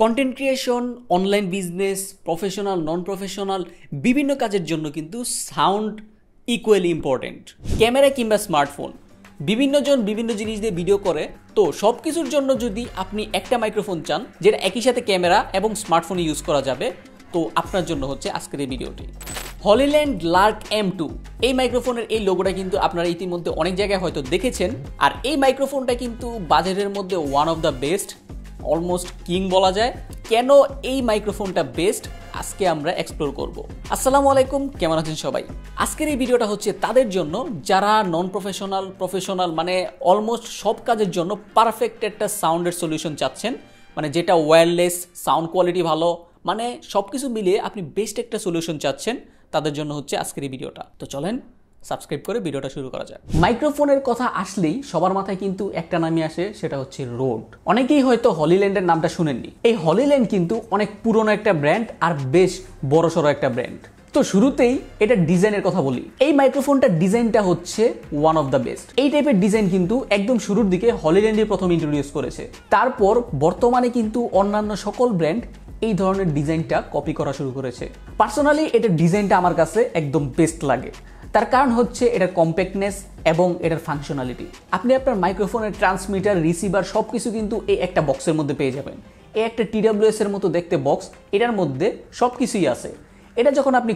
Content creation, online business, professional, non professional বিভিন্ন কাজের জন্য কিন্তু সাউন্ড ইকুয়ালি ইম্পর্টেন্ট। ক্যামেরা কিংবা স্মার্টফোন বিভিন্নজন বিভিন্ন জিনিস দিয়ে ভিডিও করে, তো সব কিছুর জন্য যদি আপনি একটা মাইক্রোফোন চান যেটা একই সাথে ক্যামেরা এবং স্মার্টফোনে ইউজ করা যাবে, তো আপনার জন্য হচ্ছে আজকের এই ভিডিওটি। হলিল্যান্ড লার্ক M2 এই মাইক্রোফোনের এই লোগোটা কিন্তু আপনারা ইতিমধ্যে অনেক জায়গায় হয়তো দেখেছেন। আর এই মাইক্রোফোনটা কিন্তু বাজেটের মধ্যে one of the best, almost king বলা যায়। কেন এই মাইক্রোফোনটা বেস্ট আজকে আমরা এক্সপ্লোর করব। আসসালামু আলাইকুম, কেমন আছেন সবাই? আজকের এই ভিডিওটা হচ্ছে তাদের জন্য যারা নন প্রফেশনাল, প্রফেশনাল মানে অলমোস্ট সব কাজের জন্য পারফেক্ট একটা সাউন্ডের সলিউশন চাচ্ছেন, মানে যেটা ওয়্যারলেস, সাউন্ড কোয়ালিটি ভালো, মানে সব কিছু মিলিয়ে আপনি বেস্ট একটা সলিউশন চাচ্ছেন, তাদের জন্য হচ্ছে আজকের এই ভিডিওটা। তো চলেন সাবস্ক্রাইব করে ভিডিওটা শুরু করা যায়। মাইক্রোফোনের কথা আসলেই সবার মাথায় কিন্তু একটা নামই আসে, সেটা হচ্ছে রোড। অনেকেই হয়তো হলিল্যান্ডের নামটা শুনেননি। এই হলিল্যান্ড কিন্তু অনেক পুরনো একটা ব্র্যান্ড আর বেশ বড়সড় একটা ব্র্যান্ড। তো শুরুতেই এটা ডিজাইনের কথা বলি। এই মাইক্রোফোনটার ডিজাইনটা হচ্ছে ওয়ান অফ দ্য বেস্ট। এই টাইপের ডিজাইন কিন্তু একদম শুরুর দিকে হলিল্যান্ডই প্রথম ইন্ট্রোডিউস করেছে। তারপর বর্তমানে কিন্তু অন্যান্য সকল ব্র্যান্ড এই ধরনের ডিজাইনটা কপি করা শুরু করেছে। পার্সোনালি এটার ডিজাইনটা আমার কাছে একদম বেস্ট লাগে। তার কারণ হচ্ছে এটার কম্প্যাক্টনেস এবং এটার ফাংশনালিটি। আপনি আপনার মাইক্রোফোনের ট্রান্সমিটার, রিসিভার সবকিছু কিন্তু এই একটা বক্সের মধ্যে পেয়ে যাবেন। এই একটা TWS এর মতো দেখতে বক্স, এটার মধ্যে সবকিছুই আছে। এটা যখন আপনি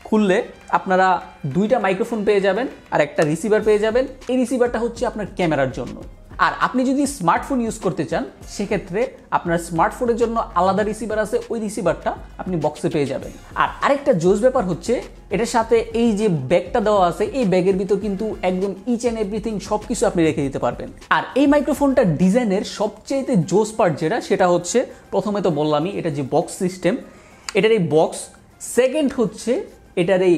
খুললে আপনারা দুইটা মাইক্রোফোন পেয়ে যাবেন আর একটা রিসিভার পেয়ে যাবেন। এই রিসিভারটা হচ্ছে আপনার ক্যামেরার জন্য। আর আপনি যদি স্মার্টফোন ইউজ করতে চান, সেক্ষেত্রে আপনার স্মার্টফোনের জন্য আলাদা রিসিভার আছে, ওই রিসিভারটা আপনি বক্সে পেয়ে যাবেন। আর আরেকটা জোস ব্যাপার হচ্ছে এটার সাথে এই যে ব্যাগটা দেওয়া আছে, এই ব্যাগের ভিতর কিন্তু একদম ইচ অ্যান্ড এভরিথিং সব কিছু আপনি রেখে দিতে পারবেন। আর এই মাইক্রোফোনটার ডিজাইনের সবচেয়ে জোস পার্ট যেটা, সেটা হচ্ছে প্রথমে তো বললামই এটা যে বক্স সিস্টেম, এটার এই বক্স। সেকেন্ড হচ্ছে এটার এই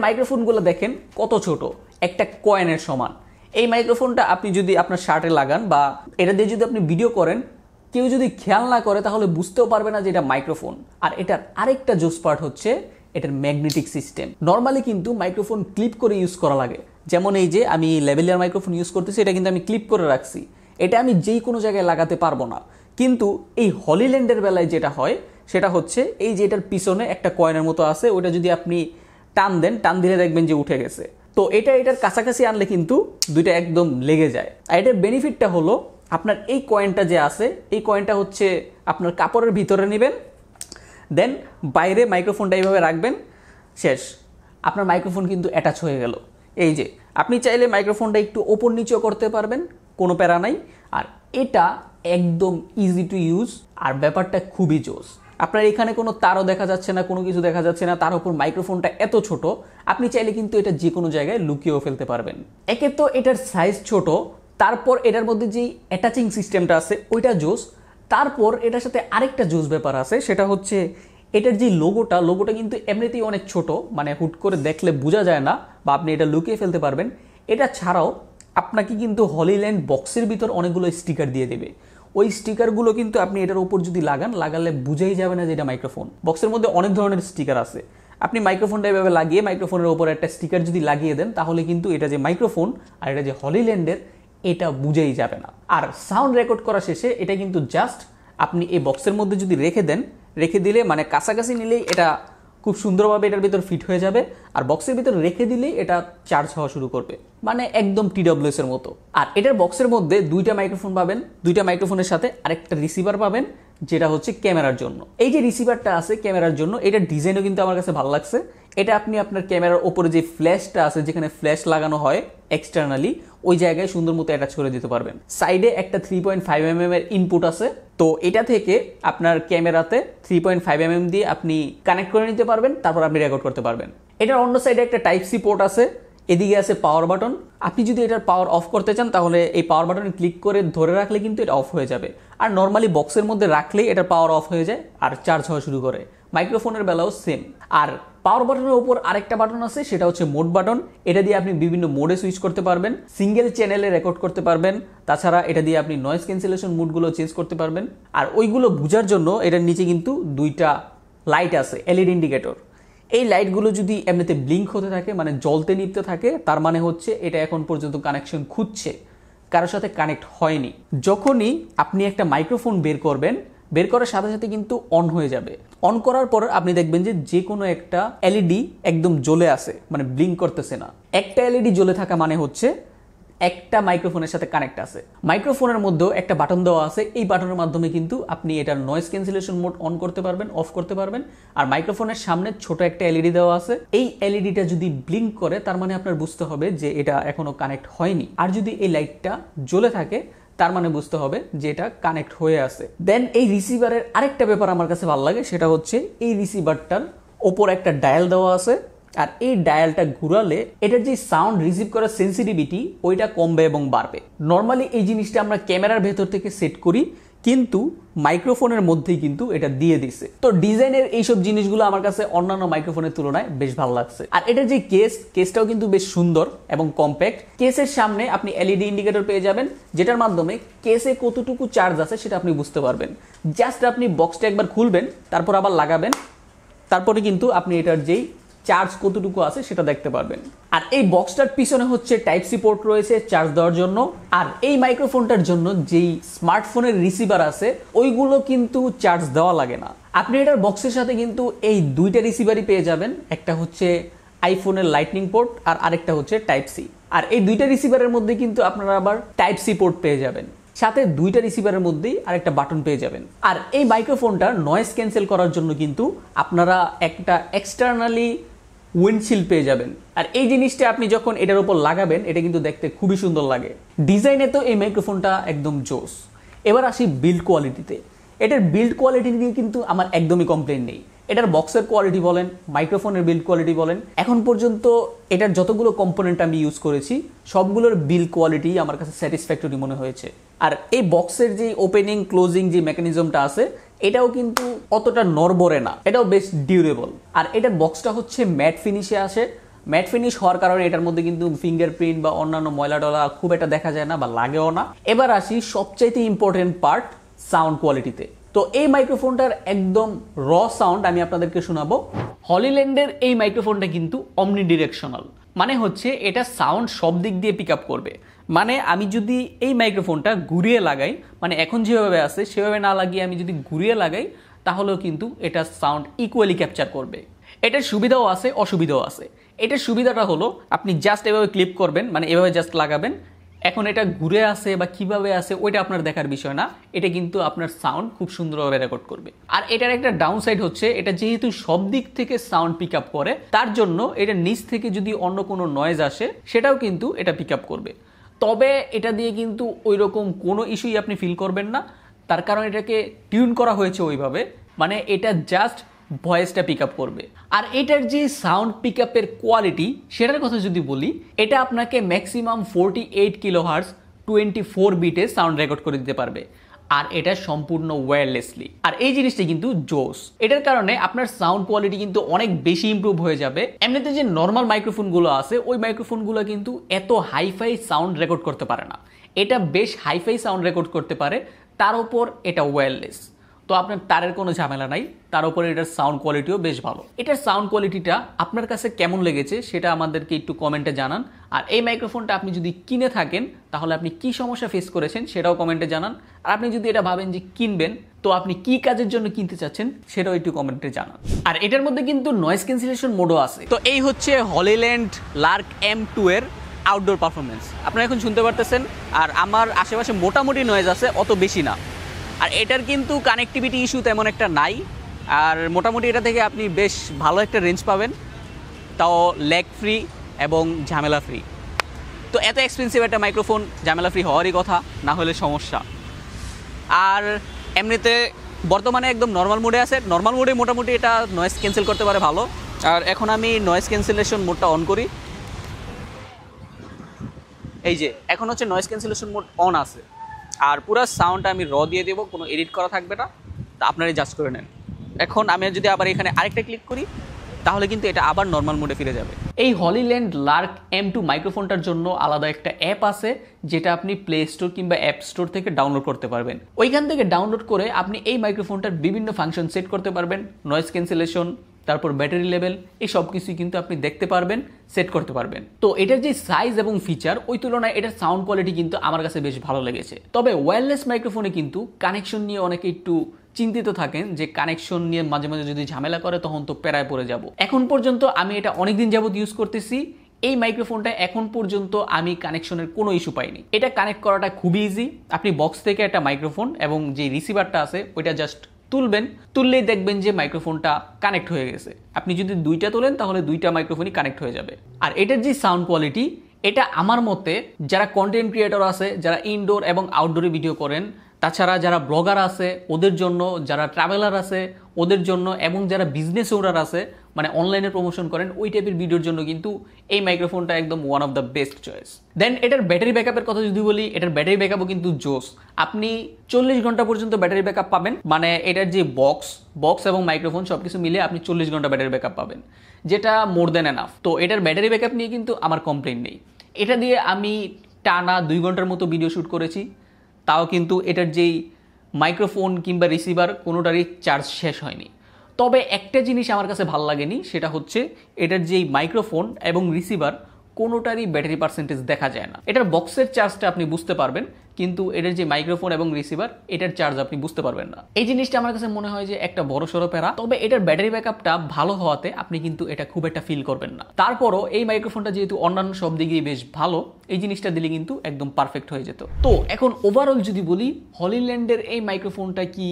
মাইক্রোফোনগুলো দেখেন কত ছোট, একটা কয়েনের সমান। এই মাইক্রোফোনটা আপনি যদি আপনার শার্টে লাগান বা এটা দিয়ে যদি আপনি ভিডিও করেন, কেউ যদি খেয়াল না করে তাহলে বুঝতেও পারবে না যে এটা মাইক্রোফোন। আর এটার আরেকটা জোস পার্ট হচ্ছে এটার ম্যাগনেটিক সিস্টেম। নর্মালি কিন্তু মাইক্রোফোন ক্লিপ করে ইউজ করা লাগে, যেমন এই যে আমি লেভেলিয়ার মাইক্রোফোন ইউজ করতেছি, এটা কিন্তু আমি ক্লিপ করে রাখছি। এটা আমি যেই কোনো জায়গায় লাগাতে পারবো না। কিন্তু এই হলিল্যান্ডের বেলায় যেটা হয় সেটা হচ্ছে এই যে এটার পিছনে একটা কয়েনের মতো আছে, ওটা যদি আপনি টান দিলে দেখবেন যে উঠে গেছে। তো এটার কাছাকাছি আনলে কিন্তু দুইটা একদম লেগে যায়। আর এটার বেনিফিটটা হলো আপনার এই কয়েনটা যে আছে, এই কয়েনটা হচ্ছে আপনার কাপড়ের ভিতরে নেবেন, দেন বাইরে মাইক্রোফোনটা এইভাবে রাখবেন, শেষ। আপনার মাইক্রোফোন কিন্তু অ্যাটাচ হয়ে গেল। এই যে আপনি চাইলে মাইক্রোফোনটা একটু ওপর নিচেও করতে পারবেন, কোনো প্যারা নাই। আর এটা একদম ইজি টু ইউজ, আর ব্যাপারটা খুবই জোস। আপনার এখানে কোনো তারও দেখা যাচ্ছে না, কোনো কিছু দেখা যাচ্ছে না, তার উপর মাইক্রোফোনটা এত ছোট, আপনি চাইলে কিন্তু এটা যে কোনো জায়গায় লুকিয়েও ফেলতে পারবেন। একে তো এটার সাইজ ছোট, তারপর এটার মধ্যে যেই অ্যাটাচিং সিস্টেমটা আছে ওইটা জোস। তারপর এটার সাথে আরেকটা জোস ব্যাপার আছে, সেটা হচ্ছে এটার যে লোগোটা কিন্তু এমনিতেই অনেক ছোট, মানে হুট করে দেখলে বোঝা যায় না বা আপনি এটা লুকিয়ে ফেলতে পারবেন। এটা ছাড়াও আপনাকে কিন্তু হলিল্যান্ড বক্সের ভিতর অনেকগুলো স্টিকার দিয়ে দেবে। ওই স্টিকারগুলো কিন্তু আপনি এটার উপর যদি লাগালে বুঝেই যাবে না যে এটা মাইক্রোফোন। বক্সের মধ্যে অনেক ধরনের স্টিকার আছে, আপনি মাইক্রোফোনটা এভাবে লাগিয়ে মাইক্রোফোনের উপর একটা স্টিকার যদি লাগিয়ে দেন, তাহলে কিন্তু এটা যে মাইক্রোফোন আর এটা যে হলিল্যান্ডের, এটা বুঝেই যাবে না। আর সাউন্ড রেকর্ড করা শেষে এটা কিন্তু জাস্ট আপনি এই বক্সের মধ্যে যদি রেখে দিলে, মানে কাছাকাছি নিলেই এটা খুব সুন্দরভাবে এটার ভিতর ফিট হয়ে যাবে। আর বক্সের ভিতর রেখে দিলেই এটা চার্জ হওয়া শুরু করবে, মানে একদম TWS এর মতো। আর এটার বক্সের মধ্যে দুইটা মাইক্রোফোন পাবেন, দুইটা মাইক্রোফোনের সাথে আরেকটা রিসিভার পাবেন, যেটা হচ্ছে ক্যামেরার জন্য। এই যে রিসিভারটা আছে ক্যামেরার জন্য, এটার ডিজাইনও কিন্তু আমার কাছে ভালো লাগছে। এটা আপনি আপনার ক্যামেরার ওপরে যে ফ্ল্যাশটা আছে, যেখানে ফ্ল্যাশ লাগানো হয় এক্সটার্নালি, ওই জায়গায় সুন্দর মতো অ্যাটাচ করে দিতে পারবেন। সাইডে একটা 3.5mm এর ইনপুট আছে, তো এটা থেকে আপনার ক্যামেরাতে 3.5mm দিয়ে আপনি কানেক্ট করে নিতে পারবেন, তারপর আপনি রেকর্ড করতে পারবেন। এটার অন্য সাইডে একটা Type-C পোর্ট আছে, এদিকে আছে পাওয়ার বাটন। আপনি যদি এটার পাওয়ার অফ করতে চান, তাহলে এই পাওয়ার বাটনে ক্লিক করে ধরে রাখলে কিন্তু এটা অফ হয়ে যাবে। আর নর্মালি বক্সের মধ্যে রাখলেই এটার পাওয়ার অফ হয়ে যায় আর চার্জ হওয়া শুরু করে। মাইক্রোফোনের বেলাও সেম। আর পাওয়ার বাটনের উপর আরেকটা বাটন আছে, সেটা হচ্ছে মোড বাটন। এটা দিয়ে আপনি বিভিন্ন মোডে সুইচ করতে পারবেন, সিঙ্গেল চ্যানেলে রেকর্ড করতে পারবেন। তাছাড়া এটা দিয়ে আপনি নয়েজ ক্যান্সেলেশন মোডগুলো চেঞ্জ করতে পারবেন। আর ওইগুলো বোঝার জন্য এটার নিচে কিন্তু দুইটা লাইট আছে, LED ইন্ডিকেটর। এই লাইটগুলো যদি এমনিতে ব্লিঙ্ক হতে থাকে, মানে জ্বলতে নিভতে থাকে, তার মানে হচ্ছে এটা এখন পর্যন্ত কানেকশন খুঁজছে। কারোর সাথে কানেক্ট হয়নি। যখনই আপনি একটা মাইক্রোফোন বের করবেন, বের করার সাথে সাথে কিন্তু অন হয়ে যাবে। অন করার পর আপনি দেখবেন যে কোনো একটা এলইডি একদম জ্বলে আছে, মানে ব্লিঙ্ক করতেছে না। একটা এলইডি জ্বলে থাকা মানে হচ্ছে একটা মাইক্রোফোনের সাথে কানেক্ট আছে। মাইক্রোফোনের মধ্যেও একটা বাটন দেওয়া আছে, এই বাটনের মাধ্যমে কিন্তু আপনি এটার নয়েজ ক্যান্সেলেশন মোড অন করতে পারবেন, অফ করতে পারবেন। আর মাইক্রোফোনের সামনে ছোট একটা এলইডি দেওয়া আছে, এই এলইডিটা যদি ব্লিঙ্ক করে তার মানে আপনার বুঝতে হবে যে এটা এখনো কানেক্ট হয়নি। আর যদি এই লাইটটা জ্বলে থাকে তার মানে বুঝতে হবে যে এটা কানেক্ট হয়ে আছে। দেন এই রিসিভারের আরেকটা ব্যাপার আমার কাছে ভালো লাগে, সেটা হচ্ছে এই রিসিভারটার ওপর একটা ডায়াল দেওয়া আছে, আর এই ডায়ালটা ঘুরালে এটার যে সাউন্ড রিসিভ করার সেন্সিটিভিটি ওইটা কমবে এবং বাড়বে। নর্মালি এই জিনিসটা আমরা ক্যামেরার ভেতর থেকে সেট করি, কিন্তু মাইক্রোফোনের মধ্যেই কিন্তু এটা দিয়ে দিছে। তো ডিজাইনের এইসব জিনিসগুলো আমার কাছে অন্যান্য মাইক্রোফোনের তুলনায় বেশ ভালো লাগছে। আর এটার যে কেসটাও কিন্তু বেশ সুন্দর এবং কম্প্যাক্ট। কেসের সামনে আপনি এলইডি ইন্ডিকেটর পেয়ে যাবেন, যেটার মাধ্যমে কেসে কতটুকু চার্জ আছে সেটা আপনি বুঝতে পারবেন। জাস্ট আপনি বক্সটা একবার খুলবেন, তারপর আবার লাগাবেন, তারপরে কিন্তু আপনি এটার যেই চার্জ কতটুকু আছে সেটা দেখতে পারবেন। আর এই বক্সটার পিছনে হচ্ছে টাইপ সি পোর্ট রয়েছে চার্জ দেওয়ার জন্য। আর এই মাইক্রোফোনটার জন্য যেই স্মার্টফোনের রিসিভার আছে ওইগুলো কিন্তু চার্জ দেওয়া লাগে না। আপনি এটার বক্সের সাথে কিন্তু এই দুইটা রিসিভারই পেয়ে যাবেন, একটা হচ্ছে আইফোনের লাইটনিং পোর্ট আর আরেকটা হচ্ছে টাইপ সি। আর এই দুইটা রিসিভারের মধ্যে কিন্তু আপনারা আবার টাইপ সি পোর্ট পেয়ে যাবেন, সাথে দুইটা রিসিভারের মধ্যেই আরেকটা বাটন পেয়ে যাবেন। আর এই মাইক্রোফোনটা নয়েজ ক্যান্সেল করার জন্য কিন্তু আপনারা একটা এক্সটার্নালি উইন্ডশিল্ড পেয়ে যাবেন। আর এই জিনিসটা আপনি যখন এটার উপর লাগাবেন এটা কিন্তু দেখতে খুবই সুন্দর লাগে। ডিজাইনে তো এই মাইক্রোফোনটা একদম জোস। এবার আসি বিল্ড কোয়ালিটিতে। এটার বিল্ড কোয়ালিটি নিয়ে কিন্তু আমার একদমই কমপ্লেন নেই। এটার বক্সের কোয়ালিটি বলেন, মাইক্রোফোনের বিল্ড কোয়ালিটি বলেন, এখন পর্যন্ত এটার যতগুলো কম্পোনেন্ট আমি ইউজ করেছি সবগুলোর বিল্ড কোয়ালিটি আমার কাছে স্যাটিসফ্যাক্টরি মনে হয়েছে। আর এই বক্সের যে ওপেনিং ক্লোজিং যে মেকানিজমটা আছে এটাও কিন্তু অতটা নড়বড়ে না, এটাও বেশ ডিউরেবল। আর এটার বক্সটা হচ্ছে ম্যাট ফিনিশে আসে। ম্যাট ফিনিশ হওয়ার কারণে এটার মধ্যে কিন্তু ফিঙ্গারপ্রিন্ট বা অন্যান্য ময়লা টলা খুব একটা দেখা যায় না বা লাগেও না। এবার আসি সবচাইতে ইম্পর্টেন্ট পার্ট, সাউন্ড কোয়ালিটিতে। তো এই মাইক্রোফোনটার একদম র সাউন্ড আমি আপনাদেরকে শোনাবো। হলিল্যান্ডের এই মাইক্রোফোনটা কিন্তু অমনি ডিরেকশনাল, মানে হচ্ছে এটা সাউন্ড সব দিক দিয়ে পিক আপ করবে। মানে আমি যদি এই মাইক্রোফোনটা ঘুরিয়ে লাগাই, মানে এখন যেভাবে আছে সেভাবে না লাগিয়ে আমি যদি ঘুরিয়ে লাগাই তাহলেও কিন্তু এটা সাউন্ড ইকুয়ালি ক্যাপচার করবে। এটার সুবিধাও আছে, অসুবিধাও আছে। এটার সুবিধাটা হলো আপনি জাস্ট এভাবে ক্লিপ করবেন, মানে এভাবে জাস্ট লাগাবেন, এখন এটা ঘুরে আসে বা কিভাবে আসে ওইটা আপনার দেখার বিষয় না, এটা কিন্তু আপনার সাউন্ড খুব সুন্দরভাবে রেকর্ড করবে। আর এটার একটা ডাউন সাইড হচ্ছে এটা যেহেতু সব দিক থেকে সাউন্ড পিক আপ করে, তার জন্য এটা নিচ থেকে যদি অন্য কোনো নয়েজ আসে সেটাও কিন্তু এটা পিক আপ করবে। তবে এটা দিয়ে কিন্তু ওই রকম কোনো ইস্যুই আপনি ফিল করবেন না, তার কারণ এটাকে টিউন করা হয়েছে ওইভাবে, মানে এটা জাস্ট ভয়েসটা পিক আপ করবে। আর এটার যে সাউন্ড পিক আপের কোয়ালিটি সেটার কথা যদি বলি, এটা আপনাকে ম্যাক্সিমাম 48 কিলোহার্টজ 24 বিটে সাউন্ড রেকর্ড করে দিতে পারবে। আর এটা সম্পূর্ণ ওয়্যারলেসলি। আর এই জিনিসটা কিন্তু জোস। এটার কারণে আপনার সাউন্ড কোয়ালিটি কিন্তু অনেক বেশি ইমপ্রুভ হয়ে যাবে। এমনিতে যে নর্মাল মাইক্রোফোনগুলো আছে ওই মাইক্রোফোনগুলো কিন্তু এত হাইফাই সাউন্ড রেকর্ড করতে পারে না, এটা বেশ হাইফাই সাউন্ড রেকর্ড করতে পারে, তার উপর এটা ওয়্যারলেস, তো আপনার তারের কোনো ঝামেলা নাই। তার উপরে এটার সাউন্ড কোয়ালিটিও বেশ ভালো। এটার সাউন্ড কোয়ালিটিটা আপনার কাছে কেমন লেগেছে সেটা আমাদেরকে একটু কমেন্টে জানান। আর এই মাইক্রোফোনটা আপনি যদি কিনে থাকেন তাহলে আপনি কি সমস্যা ফেস করেছেন সেটাও কমেন্টে জানান। আর আপনি যদি এটা ভাবেন যে কিনবেন, তো আপনি কি কাজের জন্য কিনতে চাচ্ছেন সেটাও একটু কমেন্টে জানান। আর এটার মধ্যে কিন্তু নয়েজ ক্যান্সেলেশন মোডও আছে। তো এই হচ্ছে হলিল্যান্ড লার্ক M2 এর আউটডোর পারফরমেন্স। আপনারা এখন শুনতে পারতেছেন, আর আমার আশেপাশে মোটামুটি নয়েজ আছে, অত বেশি না। আর এটার কিন্তু কানেক্টিভিটি ইস্যু তেমন একটা নাই, আর মোটামুটি এটা থেকে আপনি বেশ ভালো একটা রেঞ্জ পাবেন, তাও ল্যাগ ফ্রি এবং ঝামেলা ফ্রি। তো এত এক্সপেন্সিভ একটা মাইক্রোফোন ঝামেলা ফ্রি হওয়ারই কথা, না হলে সমস্যা। আর এমনিতে বর্তমানে একদম নর্মাল মোডে আছে, নর্মাল মোডে মোটামুটি এটা নয়েজ ক্যান্সেল করতে পারে ভালো। আর এখন আমি নয়েজ ক্যান্সেলেশন মোডটা অন করি, এই যে এখন হচ্ছে নয়েজ ক্যান্সেলেশন মোড অন আছে। আর পুরো সাউন্ডটা আমি র দিয়ে দেবো, কোনো এডিট করা থাকবে না, তা আপনারাই জাজ করে নেন। এখন আমি যদি আবার এখানে আরেকটা ক্লিক করি তাহলে কিন্তু এটা আবার নর্মাল মোডে ফিরে যাবে। এই হলিল্যান্ড লার্ক M2 মাইক্রোফোনটার জন্য আলাদা একটা অ্যাপ আছে যেটা আপনি প্লে স্টোর কিংবা অ্যাপ স্টোর থেকে ডাউনলোড করতে পারবেন। ওইখান থেকে ডাউনলোড করে আপনি এই মাইক্রোফোনটার বিভিন্ন ফাংশন সেট করতে পারবেন, নয়েজ ক্যান্সেলেশন, তারপর ব্যাটারি লেভেল, এই সব কিছুই কিন্তু আপনি দেখতে পারবেন, সেট করতে পারবেন। তো এটার যে সাইজ এবং ফিচার ওই তুলনায় এটার সাউন্ড কোয়ালিটি কিন্তু আমার কাছে বেশ ভালো লেগেছে। তবে ওয়্যারলেস মাইক্রোফোনে কিন্তু কানেকশন নিয়ে অনেকে একটু চিন্তিত থাকেন যে কানেকশন নিয়ে মাঝে মাঝে যদি ঝামেলা করে তখন তো প্যারায় পড়ে যাব। এখন পর্যন্ত আমি এটা অনেকদিন যাবত ইউজ করতেছি, এই মাইক্রোফোনটা এখন পর্যন্ত আমি কানেকশনের কোনো ইস্যু পাইনি। এটা কানেক্ট করাটা খুবই ইজি। আপনি বক্স থেকে একটা মাইক্রোফোন এবং যে রিসিভারটা আছে ওইটা জাস্ট তুললেই দেখবেন যে মাইক্রোফোনটা কানেক্ট হয়ে গেছে। আপনি যদি দুইটা তোলেন তাহলে দুইটা মাইক্রোফোনই কানেক্ট হয়ে যাবে। আর এটার যে সাউন্ড কোয়ালিটি, এটা আমার মতে যারা কন্টেন্ট ক্রিয়েটর আছে, যারা ইনডোর এবং আউটডোরে ভিডিও করেন, তাছাড়া যারা ব্লগার আছে ওদের জন্য, যারা ট্রাভেলার আছে ওদের জন্য, এবং যারা বিজনেস ওনার আছে মানে অনলাইনে প্রমোশন করেন ওই টাইপের ভিডিওর জন্য কিন্তু এই মাইক্রোফোনটা একদম one of the best choice. Then এটার ব্যাটারি ব্যাকআপের কথা যদি বলি, এটার ব্যাটারি ব্যাকআপও কিন্তু জোস। আপনি 40 ঘন্টা পর্যন্ত ব্যাটারি ব্যাকআপ পাবেন, মানে এটার যে বক্স এবং মাইক্রোফোন সবকিছু মিলে আপনি 40 ঘন্টা ব্যাটারি ব্যাকআপ পাবেন, যেটা মোর দেন এনাফ। তো এটার ব্যাটারি ব্যাকআপ নিয়ে কিন্তু আমার কমপ্লেইন নেই। এটা দিয়ে আমি টানা 2 ঘন্টার মতো ভিডিও শ্যুট করেছি, তাও কিন্তু এটার যেই মাইক্রোফোন কিংবা রিসিভার কোনোটারই চার্জ শেষ হয়নি। তবে একটা জিনিস আমার কাছে ভালো লাগেনি, সেটা হচ্ছে এটার যেই মাইক্রোফোন এবং রিসিভার কোনোটারই ব্যাটারি পার্সেন্টেজ দেখা যায় না। এটার বক্সের চার্জটা আপনি বুঝতে পারবেন, কিন্তু এটার যে মাইক্রোফোন এবং রিসিভার এটার চার্জ আপনি বুঝতে পারবেন না। এই জিনিসটা আমার কাছে মনে হয় যে একটা বড় সড়ো প্যারা। তবে এটার ব্যাটারি ব্যাকআপটা ভালো হওয়াতে আপনি কিন্তু এটা খুব একটা ফিল করবেন না। তারপরও এই মাইক্রোফোনটা যেহেতু অন্যান্য সব দিকেই বেশ ভালো, এই জিনিসটা দিলে কিন্তু একদম পারফেক্ট হয়ে যেত। তো এখন ওভারঅল যদি বলি, হলিল্যান্ডের এই মাইক্রোফোনটা কি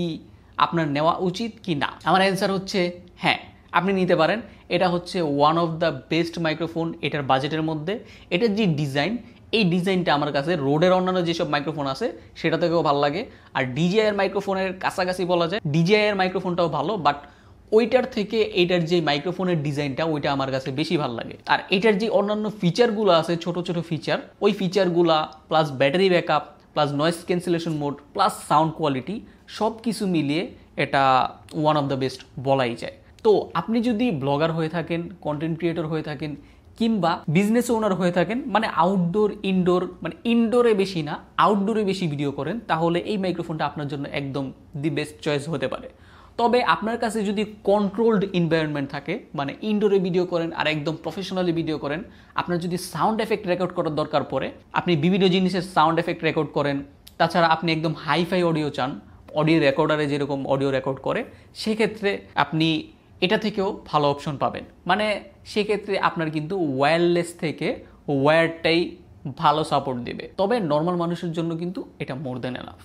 আপনার নেওয়া উচিত কি না, আমার অ্যান্সার হচ্ছে হ্যাঁ, আপনি নিতে পারেন। এটা হচ্ছে one of the best microphone এটার বাজেটের মধ্যে। এটার যে ডিজাইন, এই ডিজাইনটা আমার কাছে রোডের অন্যান্য যেসব মাইক্রোফোন আছে সেটা থেকেও ভালো লাগে। আর ডিজিআইয়ের মাইক্রোফোনের কাছাকাছি বলা যায়, ডিজিআইয়ের মাইক্রোফোনটাও ভালো, বাট ওইটার থেকে এইটার যে মাইক্রোফোনের ডিজাইনটা ওইটা আমার কাছে বেশি ভালো লাগে। আর এটার যে অন্যান্য ফিচারগুলো আছে, ছোট ছোট ফিচার, ওই ফিচারগুলা plus battery backup plus noise cancellation mode plus sound quality সব কিছু মিলিয়ে এটা ওয়ান অফ দ্য বেস্ট বলাই যায়। তো আপনি যদি ব্লগার হয়ে থাকেন, কন্টেন্ট ক্রিয়েটর হয়ে থাকেন, কিংবা বিজনেস ওনার হয়ে থাকেন, মানে আউটডোর ইনডোর, মানে ইনডোরে বেশি না আউটডোরে বেশি ভিডিও করেন, তাহলে এই মাইক্রোফোনটা আপনার জন্য একদম দি বেস্ট চয়েস হতে পারে। তবে আপনার কাছে যদি কন্ট্রোলড এনভায়রনমেন্ট থাকে, মানে ইনডোরে ভিডিও করেন আর একদম প্রফেশনালি ভিডিও করেন, আপনার যদি সাউন্ড এফেক্ট রেকর্ড করার দরকার পড়ে, আপনি বিভিন্ন জিনিসের সাউন্ড এফেক্ট রেকর্ড করেন, তাছাড়া আপনি একদম হাইফাই অডিও চান, অডিও রেকর্ডারে যেরকম অডিও রেকর্ড করে, সেক্ষেত্রে আপনি এটা থেকেও ভালো অপশন পাবেন। মানে সেক্ষেত্রে আপনার কিন্তু ওয়্যারলেস থেকে ওয়্যারটাই ভালো সাপোর্ট দেবে। তবে নর্মাল মানুষের জন্য কিন্তু এটা মোর দেন এনাফ।